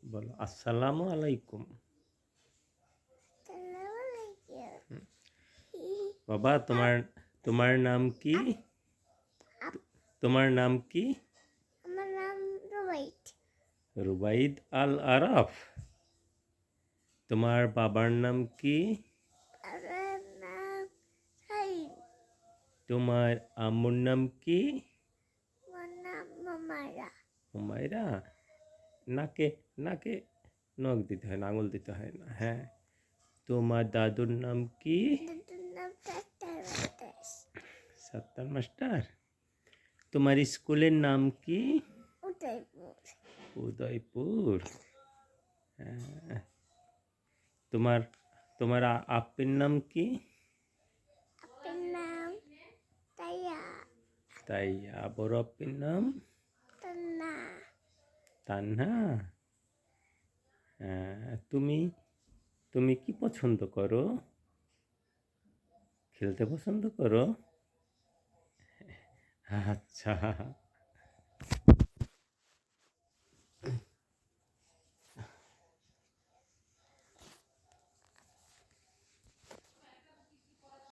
বলো আসসালামু আলাইকুম। বাবা তোমার তোমার নাম কি? তোমার নাম কি? আমার নাম রুবাইট। রুবাইদ আল আরাফ। তোমার বাবার নাম কি? আমার নাম সাইন। তোমার আম্মুর নাম কি? আমার নাম মামারা। হুমায়রা। নাকে নাকে নখ দিতে হয় না, আঙুল দিতে হয় না। হ্যাঁ, তোমার দাদুর নাম কি? দাদুর নাম ডাক্তার বাতাস। সাত্তার মাস্টার। তোমার স্কুলের নাম কি? উদয়পুর। উদয়পুর। হ্যাঁ। তোমার তোমার আপ্পির নাম কি? আপনার নাম তাইয়া। তাইয়া। বড় আপ্পির নাম? তন্না। তান্না। হ্যাঁ, তুমি তুমি কি পছন্দ করো? খেলতে পছন্দ করো? আচ্ছা।